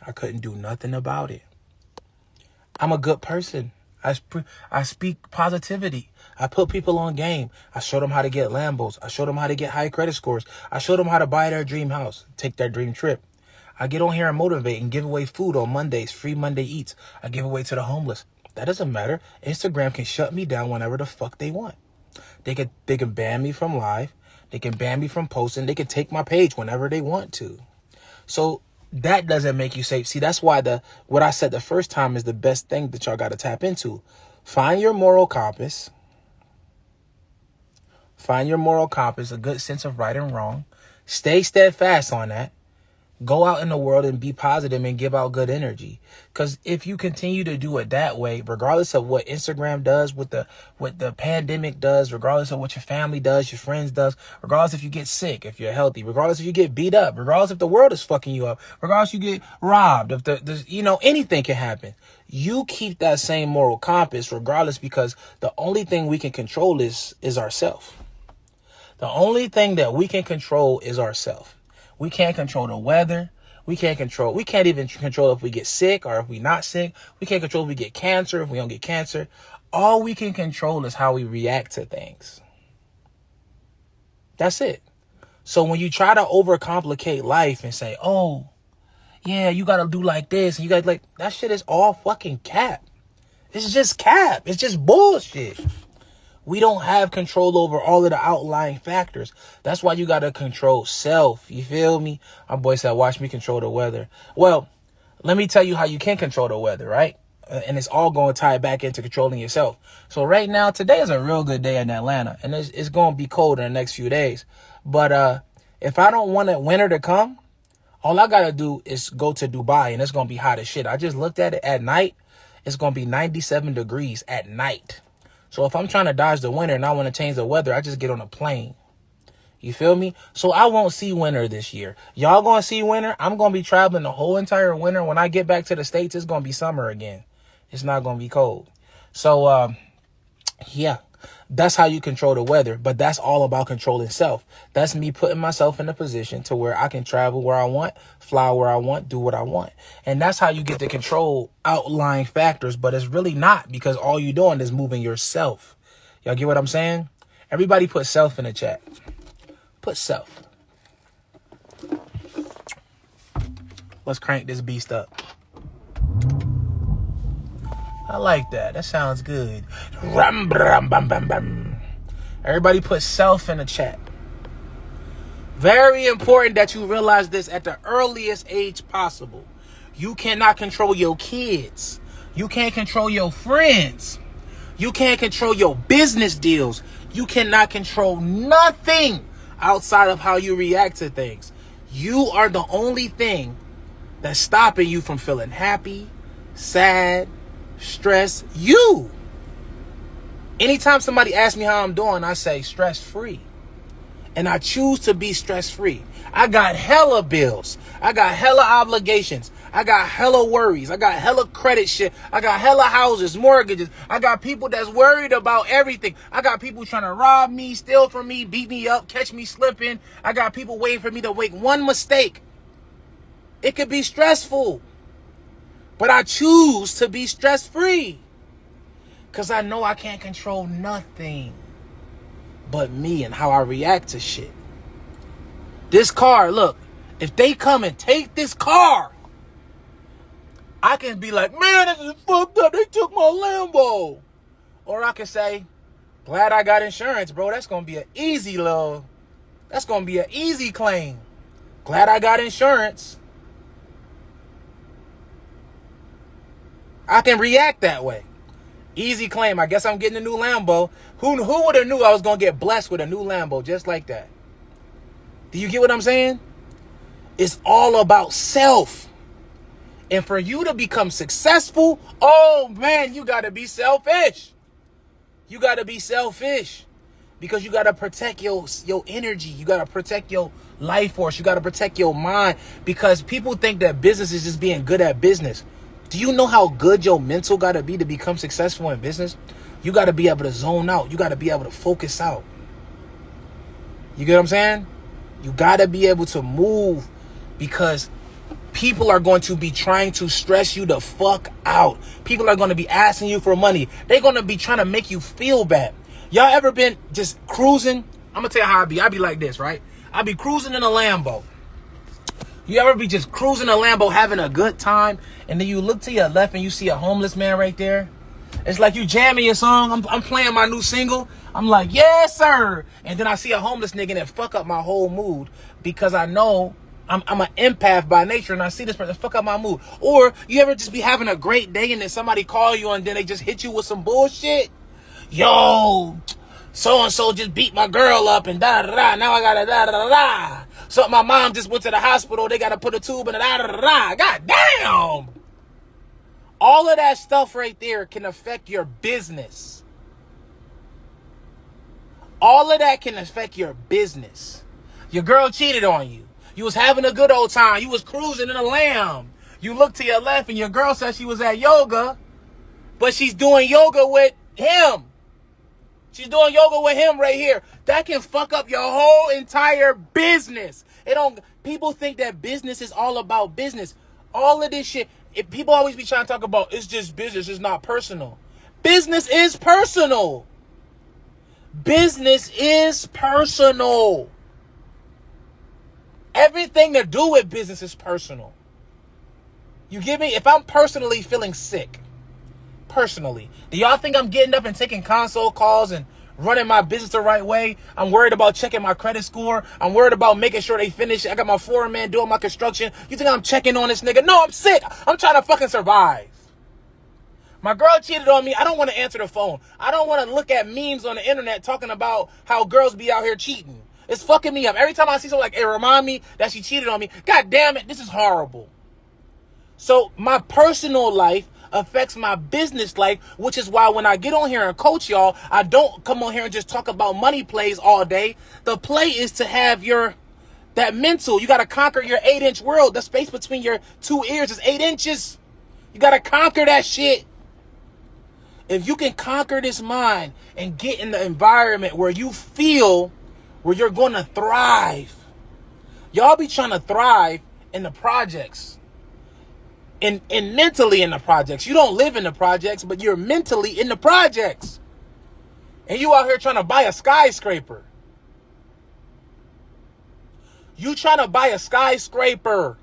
I couldn't do nothing about it. I'm a good person. I speak positivity. I put people on game. I showed them how to get Lambos. I showed them how to get high credit scores. I showed them how to buy their dream house, take their dream trip. I get on here and motivate and give away food on Mondays, free Monday eats. I give away to the homeless. That doesn't matter. Instagram can shut me down whenever the fuck they want. They can ban me from live. They can ban me from posting. They can take my page whenever they want to. So that doesn't make you safe. See, that's why what I said the first time is the best thing that y'all got to tap into. Find your moral compass. Find your moral compass, a good sense of right and wrong. Stay steadfast on that. Go out in the world and be positive and give out good energy. Because if you continue to do it that way, regardless of what Instagram does, what the pandemic does, regardless of what your family does, your friends does, regardless if you get sick, if you're healthy, regardless if you get beat up, regardless if the world is fucking you up, regardless if you get robbed, if anything can happen. You keep that same moral compass regardless, because the only thing we can control is ourselves. The only thing that we can control is ourselves. We can't control the weather. We can't even control if we get sick or if we're not sick. We can't control if we get cancer, if we don't get cancer. All we can control is how we react to things. That's it. So when you try to overcomplicate life and say, oh, yeah, you got to do like this, and you got that shit is all fucking cap. It's just cap. It's just bullshit. We don't have control over all of the outlying factors. That's why you got to control self. You feel me? My boy said, watch me control the weather. Well, let me tell you how you can control the weather, right? And it's all going to tie back into controlling yourself. So right now, today is a real good day in Atlanta. And it's going to be cold in the next few days. But if I don't want winter to come, all I got to do is go to Dubai, and it's going to be hot as shit. I just looked at it at night. It's going to be 97 degrees at night. So if I'm trying to dodge the winter and I want to change the weather, I just get on a plane. You feel me? So I won't see winter this year. Y'all going to see winter? I'm going to be traveling the whole entire winter. When I get back to the States, it's going to be summer again. It's not going to be cold. So, yeah, that's how you control the weather. But that's all about controlling self. That's me putting myself in a position to where I can travel where I want, fly where I want, do what I want. And that's how you get to control outlying factors. But it's really not, because all you're doing is moving yourself. Y'all get what I'm saying? Everybody put self in the chat. Put self. Let's crank this beast up. I like that. That sounds good. Rum, brum, bum, bum, bum. Everybody put self in the chat. Very important that you realize this at the earliest age possible. You cannot control your kids. You can't control your friends. You can't control your business deals. You cannot control nothing outside of how you react to things. You are the only thing that's stopping you from feeling happy, sad, stressed. You. Anytime somebody asks me how I'm doing, I say stress-free. And I choose to be stress-free. I got hella bills. I got hella obligations. I got hella worries. I got hella credit shit. I got hella houses, mortgages. I got people that's worried about everything. I got people trying to rob me, steal from me, beat me up, catch me slipping. I got people waiting for me to make one mistake. It could be stressful. But I choose to be stress-free. Because I know I can't control nothing but me and how I react to shit. This car, look, if they come and take this car, I can be like, man, this is fucked up. They took my Lambo. Or I can say, glad I got insurance, bro. That's going to be an easy that's going to be an easy claim. Glad I got insurance. I can react that way. Easy claim. I guess I'm getting a new Lambo. Who would have knew I was going to get blessed with a new Lambo just like that? Do you get what I'm saying? It's all about self. And for you to become successful, oh man, you got to be selfish. You got to be selfish. Because you got to protect your energy. You got to protect your life force. You got to protect your mind. Because people think that business is just being good at business. Do you know how good your mental got to be to become successful in business? You got to be able to zone out. You got to be able to focus out. You get what I'm saying? You got to be able to move, because People are going to be trying to stress you the fuck out. People are going to be asking you for money. They're going to be trying to make you feel bad. Y'all ever been just cruising? I'm going to tell you how I be. I be like this, right? I be cruising in a Lambo. You ever be just cruising a Lambo having a good time, and then you look to your left and you see a homeless man right there? It's like you jamming your song. I'm playing my new single. I'm like, yes, sir. And then I see a homeless nigga and it fuck up my whole mood because I know I'm an empath by nature, and I see this person fuck up my mood. Or you ever just be having a great day and then somebody call you and then they just hit you with some bullshit? Yo, so-and-so just beat my girl up and da-da-da. Now I gotta da-da-da-da. So my mom just went to the hospital. They gotta put a tube in it. Da-da-da-da. God damn. All of that stuff right there can affect your business. All of that can affect your business. Your girl cheated on you. You was having a good old time. You was cruising in a Lamb. You look to your left and your girl said she was at yoga, but she's doing yoga with him. She's doing yoga with him right here. That can fuck up your whole entire business. People think that business is all about business. All of this shit, people always be trying to talk about, it's just business, it's not personal. Business is personal. Business is personal. Everything to do with business is personal. You get me? If I'm personally feeling sick, do y'all think I'm getting up and taking console calls and running my business the right way? I'm worried about checking my credit score. I'm worried about making sure they finish. I got my foreman doing my construction. You think I'm checking on this nigga? No, I'm sick. I'm trying to fucking survive. My girl cheated on me. I don't want to answer the phone. I don't want to look at memes on the internet talking about how girls be out here cheating. It's fucking me up. Every time I see something like, it remind me that she cheated on me. God damn it, this is horrible. So my personal life affects my business life, which is why when I get on here and coach y'all, I don't come on here and just talk about money plays all day. The play is to have that mental. You got to conquer your 8-inch world. The space between your 2 ears is 8 inches. You got to conquer that shit. If you can conquer this mind and get in the environment where you feel where you're going to thrive. Y'all be trying to thrive in the projects. And mentally in the projects. You don't live in the projects, but you're mentally in the projects. And you out here trying to buy a skyscraper. You trying to buy a skyscraper.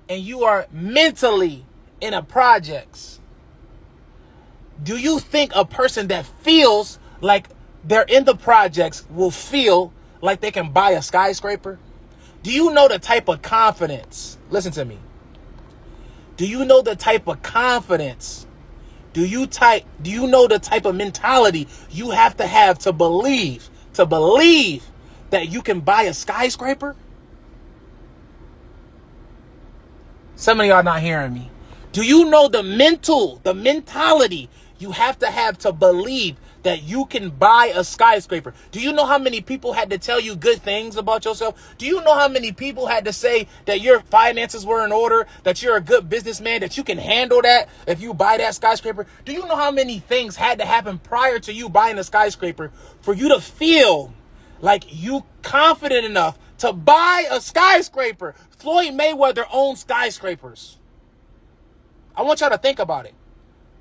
And you are mentally in a projects. Do you think a person that feels like they're in the projects will feel like they can buy a skyscraper? Do you know the type of confidence? Listen to me. Do you know the type of confidence? Do you know the type of mentality you have to believe that you can buy a skyscraper? Some of y'all not hearing me. Do you know the mentality you have to believe that you can buy a skyscraper? Do you know how many people had to tell you good things about yourself? Do you know how many people had to say that your finances were in order, that you're a good businessman, that you can handle that if you buy that skyscraper? Do you know how many things had to happen prior to you buying a skyscraper for you to feel like you confident enough to buy a skyscraper? Floyd Mayweather owns skyscrapers. I want y'all to think about it.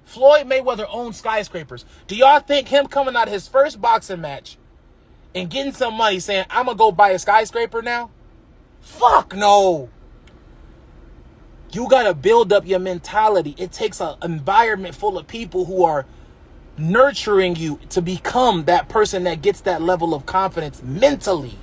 Floyd Mayweather owns skyscrapers. Do y'all think him coming out of his first boxing match and getting some money saying, I'm going to go buy a skyscraper now? Fuck no. You got to build up your mentality. It takes an environment full of people who are nurturing you to become that person that gets that level of confidence mentally.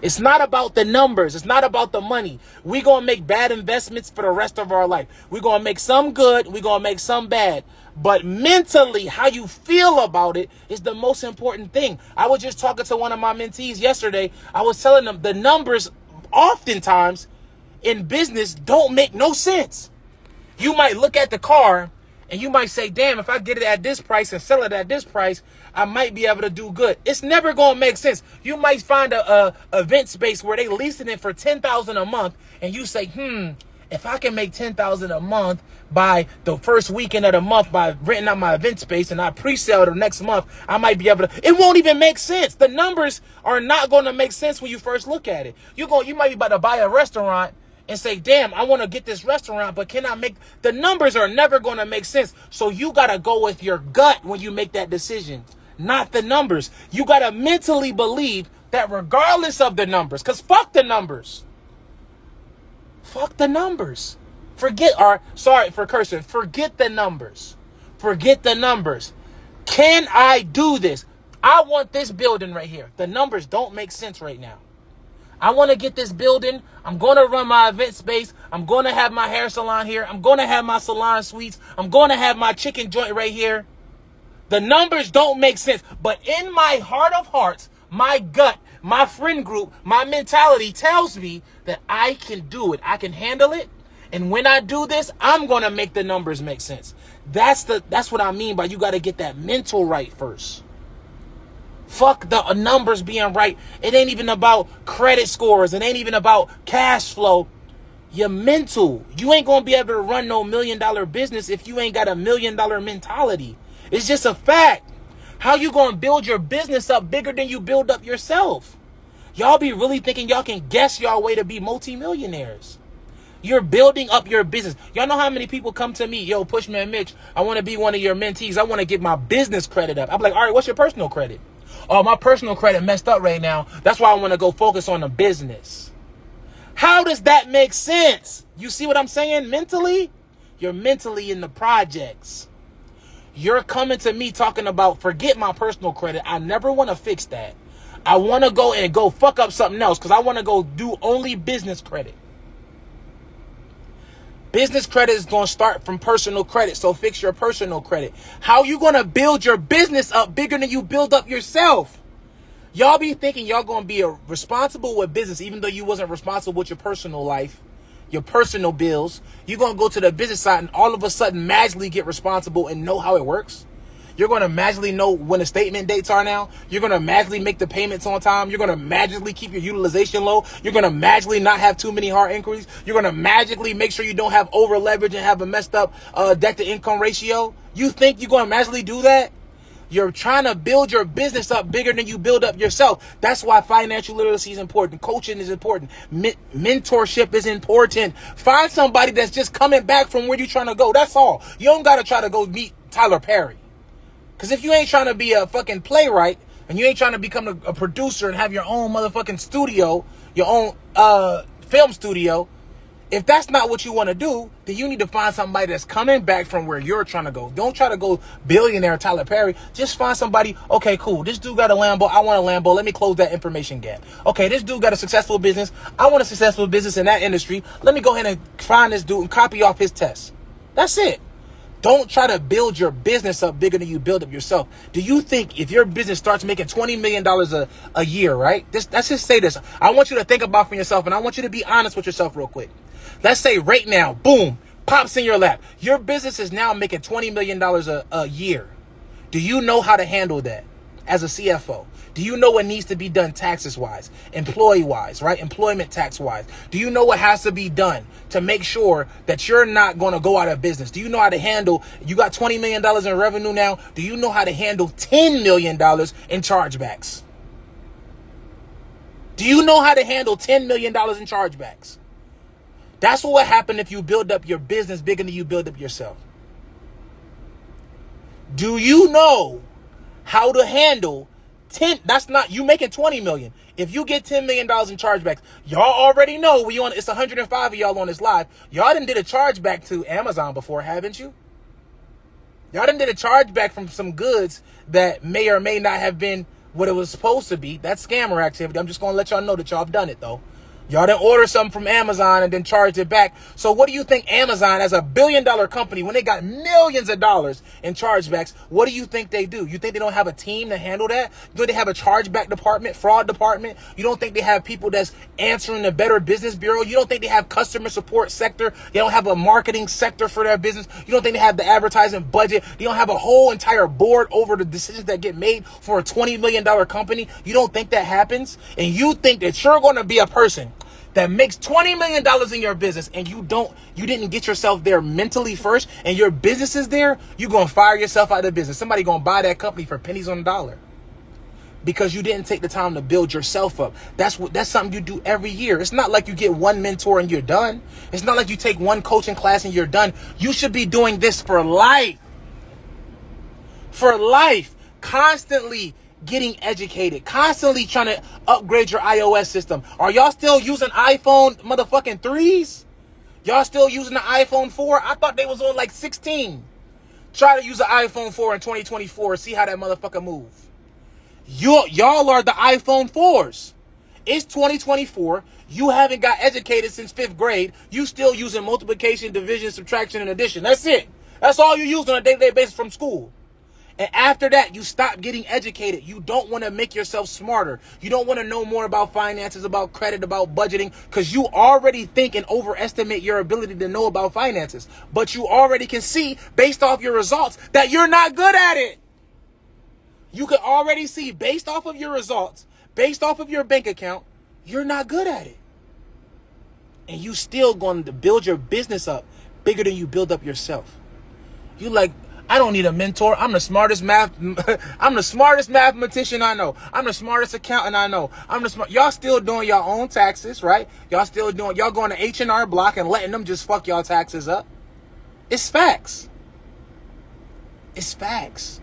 It's not about the numbers. It's not about the money. We're going to make bad investments for the rest of our life. We're going to make some good. We're going to make some bad. But mentally, how you feel about it is the most important thing. I was just talking to one of my mentees yesterday. I was telling them the numbers oftentimes in business don't make no sense. You might look at the car and you might say, damn, if I get it at this price and sell it at this price, I might be able to do good. It's never going to make sense. You might find a event space where they leasing it for $10,000 a month, and you say, if I can make $10,000 a month by the first weekend of the month by renting out my event space and I pre-sell the next month, I might be able to. It won't even make sense. The numbers are not going to make sense when you first look at it. You might be about to buy a restaurant, and say, damn, I want to get this restaurant, but can I make, the numbers are never going to make sense. So you got to go with your gut when you make that decision, not the numbers. You got to mentally believe that regardless of the numbers, because fuck the numbers. Fuck the numbers. Sorry for cursing. Forget the numbers. Forget the numbers. Can I do this? I want this building right here. The numbers don't make sense right now. I want to get this building. I'm going to run my event space. I'm going to have my hair salon here. I'm going to have my salon suites. I'm going to have my chicken joint right here. The numbers don't make sense. But in my heart of hearts, my gut, my friend group, my mentality tells me that I can do it. I can handle it. And when I do this, I'm going to make the numbers make sense. That's what I mean by you got to get that mental right first. Fuck the numbers being right. It ain't even about credit scores. It ain't even about cash flow. You're mental. You ain't going to be able to run no $1 million business if you ain't got a $1 million mentality. It's just a fact. How you going to build your business up bigger than you build up yourself? Y'all be really thinking y'all can guess y'all way to be multimillionaires. You're building up your business. Y'all know how many people come to me, yo, Pushman Mitch, I want to be one of your mentees. I want to get my business credit up. I'm like, all right, what's your personal credit? Oh, my personal credit messed up right now. That's why I want to go focus on the business. How does that make sense? You see what I'm saying? Mentally, you're mentally in the projects. You're coming to me talking about, forget my personal credit. I never want to fix that. I want to go fuck up something else because I want to go do only business credit. Business credit is going to start from personal credit, so fix your personal credit. How you going to build your business up bigger than you build up yourself? Y'all be thinking y'all going to be responsible with business even though you wasn't responsible with your personal life, your personal bills. You're going to go to the business side and all of a sudden magically get responsible and know how it works. You're going to magically know when the statement dates are now. You're going to magically make the payments on time. You're going to magically keep your utilization low. You're going to magically not have too many hard inquiries. You're going to magically make sure you don't have over leverage and have a messed up debt to income ratio. You think you're going to magically do that? You're trying to build your business up bigger than you build up yourself. That's why financial literacy is important. Coaching is important. Mentorship is important. Find somebody that's just coming back from where you're trying to go. That's all. You don't got to try to go meet Tyler Perry. Because if you ain't trying to be a fucking playwright and you ain't trying to become a producer and have your own motherfucking studio, your own film studio, if that's not what you want to do, then you need to find somebody that's coming back from where you're trying to go. Don't try to go billionaire Tyler Perry. Just find somebody, okay, cool. This dude got a Lambo. I want a Lambo. Let me close that information gap. Okay, this dude got a successful business. I want a successful business in that industry. Let me go ahead and find this dude and copy off his tests. That's it. Don't try to build your business up bigger than you build up yourself. Do you think if your business starts making $20 million a year, right? Let's just say this. I want you to think about for yourself, and I want you to be honest with yourself real quick. Let's say right now, boom, pops in your lap. Your business is now making $20 million a year. Do you know how to handle that as a CFO? Do you know what needs to be done taxes-wise, employee-wise, right? Employment tax-wise. Do you know what has to be done to make sure that you're not going to go out of business? Do you know how to handle, you got $20 million in revenue now. Do you know how to handle $10 million in chargebacks? Do you know how to handle $10 million in chargebacks? That's what will happen if you build up your business bigger than you build up yourself. Do you know how to handle 10? That's not you making 20 million. If you get $10 million in chargebacks, y'all already know it's 105 of y'all on this live. Y'all done did a chargeback to Amazon before, haven't you? Y'all done did a chargeback from some goods that may or may not have been what it was supposed to be. That's scammer activity. I'm just going to let y'all know that y'all have done it though. Y'all didn't order something from Amazon and then charged it back. So what do you think Amazon, as a billion-dollar company, when they got millions of dollars in chargebacks, what do you think they do? You think they don't have a team to handle that? Do they have a chargeback department, fraud department? You don't think they have people that's answering the Better Business Bureau? You don't think they have customer support sector? They don't have a marketing sector for their business? You don't think they have the advertising budget? They don't have a whole entire board over the decisions that get made for a $20 million company? You don't think that happens? And you think that you're going to be a person that makes $20 million in your business and you didn't get yourself there mentally first and your business is there, you're going to fire yourself out of business. Somebody going to buy that company for pennies on the dollar. because you didn't take the time to build yourself up. That's something you do every year. It's not like you get one mentor and you're done. It's not like you take one coaching class and you're done. You should be doing this for life. For life. Constantly getting educated. Constantly trying to upgrade your iOS system. Are y'all still using iPhone motherfucking 3s? Y'all still using the iPhone 4? I thought they was on like 16. Try to use the iPhone 4 in 2024. See how that motherfucker move. Y'all are the iPhone 4s. It's 2024. You haven't got educated since 5th grade. You still using multiplication, division, subtraction, and addition. That's it. That's all you use on a day-to-day basis from school. And after that, you stop getting educated. You don't want to make yourself smarter. You don't want to know more about finances, about credit, about budgeting, because you already think and overestimate your ability to know about finances. But you already can see, based off your results, that you're not good at it. You can already see, based off of your results, based off of your bank account, you're not good at it. And you still going to build your business up bigger than you build up yourself. You like, I don't need a mentor. I'm the smartest mathematician I know. I'm the smartest accountant I know. Y'all still doing your own taxes, right? Y'all going to H&R Block and letting them just fuck y'all taxes up. It's facts. It's facts.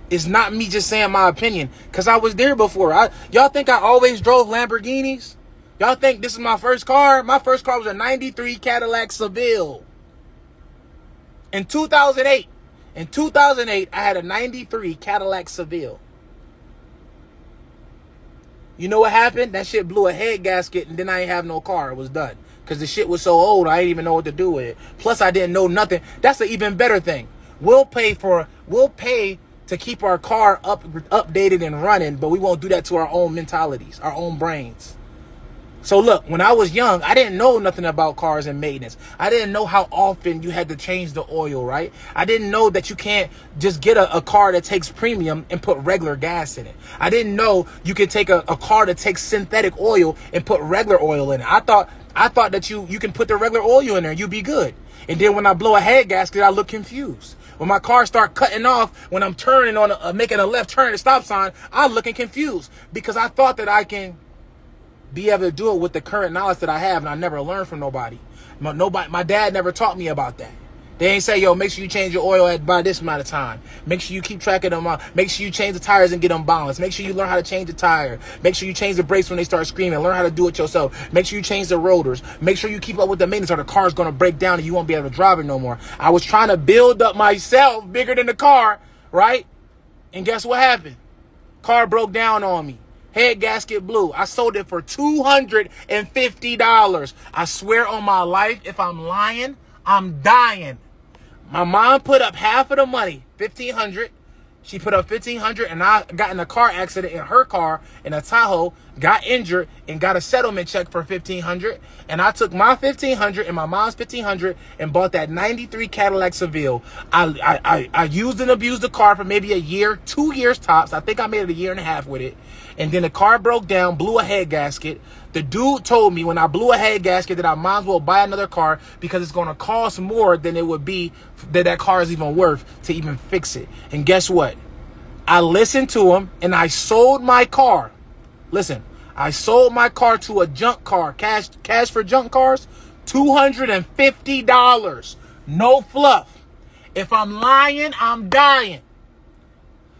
It's not me just saying my opinion, because I was there before. Y'all think I always drove Lamborghinis? Y'all think this is my first car? My first car was a 93 Cadillac Seville. In 2008, I had a 93 Cadillac Seville. You know what happened? That shit blew a head gasket, and then I ain't have no car. It was done. Because the shit was so old, I didn't even know what to do with it. Plus, I didn't know nothing. That's an even better thing. We'll pay to keep our car updated and running, but we won't do that to our own mentalities, our own brains. So look, when I was young, I didn't know nothing about cars and maintenance. I didn't know how often you had to change the oil, right? I didn't know that you can't just get a car that takes premium and put regular gas in it. I didn't know you could take a car that takes synthetic oil and put regular oil in it. I thought that you can put the regular oil in there and you'd be good. And then when I blow a head gasket, I look confused. When my car start cutting off, when I'm turning on making a left turn at a stop sign, I'm looking confused because I thought that I can be able to do it with the current knowledge that I have, and I never learned from nobody. My dad never taught me about that. They ain't say, yo, make sure you change your oil by this amount of time. Make sure you keep track of them. Make sure you change the tires and get them balanced. Make sure you learn how to change the tire. Make sure you change the brakes when they start screaming. Learn how to do it yourself. Make sure you change the rotors. Make sure you keep up with the maintenance or the car's going to break down and you won't be able to drive it no more. I was trying to build up myself bigger than the car, right? And guess what happened? Car broke down on me. Head gasket blew. I sold it for $250. I swear on my life, if I'm lying, I'm dying. My mom put up half of the money, $1,500. She put up $1,500, and I got in a car accident in her car in a Tahoe, got injured, and got a settlement check for $1,500. And I took my $1,500 and my mom's $1,500 and bought that 93 Cadillac Seville. I used and abused the car for maybe a year, 2 years tops. I think I made it a year and a half with it. And then the car broke down, blew a head gasket. The dude told me when I blew a head gasket that I might as well buy another car because it's going to cost more than it would be that car is even worth to even fix it. And guess what? I listened to him and I sold my car. Listen, I sold my car to a junk car, cash for junk cars, $250. No fluff. If I'm lying, I'm dying.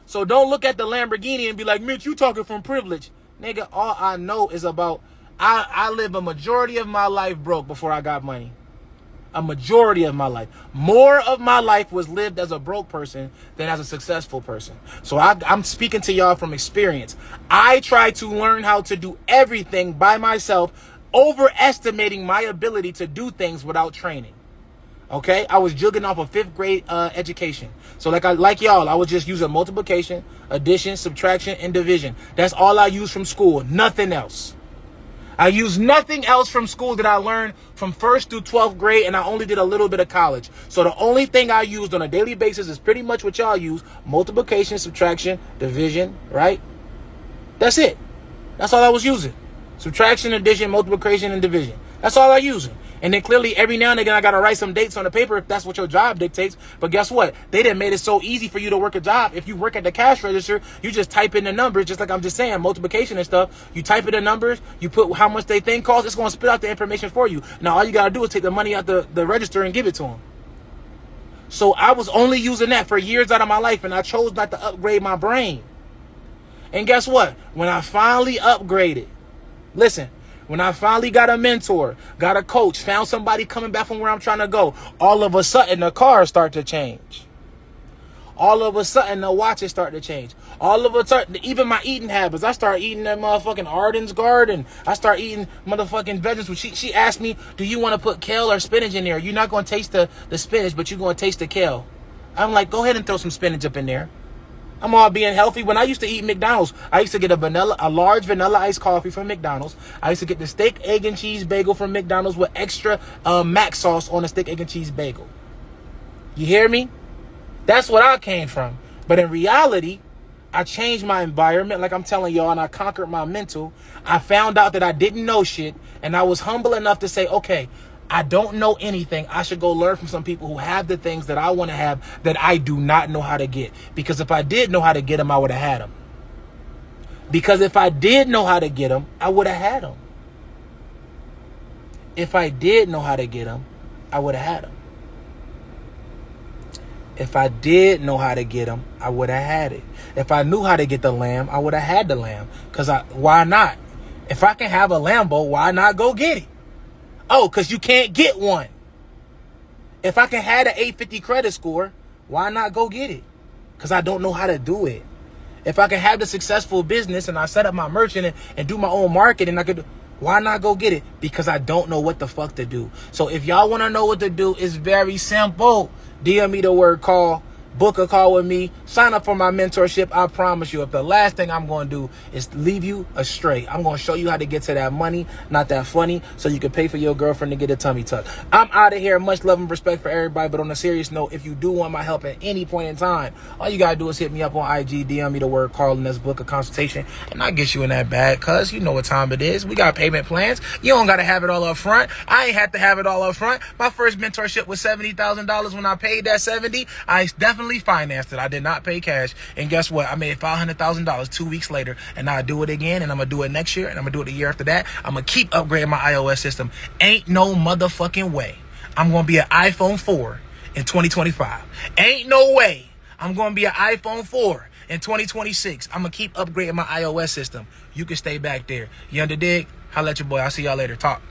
So don't look at the Lamborghini and be like, Mitch, you talking from privilege. Nigga, all I know is about, I live a majority of my life broke before I got money. A majority of my life. More of my life was lived as a broke person than as a successful person. So I'm speaking to y'all from experience. I try to learn how to do everything by myself, overestimating my ability to do things without training. Okay, I was jugging off a 5th grade education. So like y'all, I was just using multiplication, addition, subtraction, and division. That's all I used from school, nothing else. I used nothing else from school that I learned from 1st through 12th grade, and I only did a little bit of college. So the only thing I used on a daily basis is pretty much what y'all use: multiplication, subtraction, division, right? That's it. That's all I was using. Subtraction, addition, multiplication, and division. That's all I using. And then clearly every now and again I gotta write some dates on the paper if that's what your job dictates. But guess what? They done made it so easy for you to work a job. If you work at the cash register, you just type in the numbers, just like I'm just saying, multiplication and stuff. You type in the numbers, you put how much they think costs, it's gonna spit out the information for you. Now all you gotta do is take the money out the register and give it to them. So I was only using that for years out of my life, and I chose not to upgrade my brain. And guess what? When I finally upgraded, listen, when I finally got a mentor, got a coach, found somebody coming back from where I'm trying to go, all of a sudden the cars start to change. All of a sudden the watches start to change. All of a sudden, even my eating habits, I start eating that motherfucking Arden's Garden. I start eating motherfucking vegetables. She asked me, do you want to put kale or spinach in there? You're not going to taste the spinach, but you're going to taste the kale. I'm like, go ahead and throw some spinach up in there. I'm all being healthy. When I used to eat McDonald's, I used to get a large vanilla iced coffee from McDonald's. I used to get the steak, egg, and cheese bagel from McDonald's with extra mac sauce on the steak, egg, and cheese bagel. You hear me? That's what I came from. But in reality, I changed my environment, like I'm telling y'all, and I conquered my mental. I found out that I didn't know shit, and I was humble enough to say, okay, I don't know anything. I should go learn from some people who have the things that I want to have that I do not know how to get. Because if I did know how to get them, I would have had them. Because if I did know how to get them, I would have had them. If I did know how to get them, I would have had them. If I did know how to get them, I would have had it. If I knew how to get the lamb, I would have had the lamb. Because why not? If I can have a Lambo, why not go get it? Oh, because you can't get one. If I can have an 850 credit score, why not go get it? Because I don't know how to do it. If I can have the successful business and I set up my merchant and do my own marketing, why not go get it? Because I don't know what the fuck to do. So if y'all want to know what to do, it's very simple. DM me the word call. Book a call with me. Sign up for my mentorship. I promise you, if the last thing I'm going to do is leave you astray, I'm going to show you how to get to that money, not that funny, so you can pay for your girlfriend to get a tummy tuck. I'm out of here. Much love and respect for everybody. But on a serious note, if you do want my help at any point in time, all you got to do is hit me up on IG, DM me the word call, and let's book a consultation. And I'll get you in that bag, cuz you know what time it is. We got payment plans. You don't got to have it all up front. I ain't had to have it all up front. My first mentorship was $70,000. When I paid that $70,000, I definitely financed it. I did not pay cash. And guess what? I made $500,000 2 weeks later, and I'll do it again, and I'm going to do it next year, and I'm going to do it the year after that. I'm going to keep upgrading my iOS system. Ain't no motherfucking way I'm going to be an iPhone 4 in 2025. Ain't no way I'm going to be an iPhone 4 in 2026. I'm going to keep upgrading my iOS system. You can stay back there. You under dig? Holla at your boy. I'll see y'all later. Talk.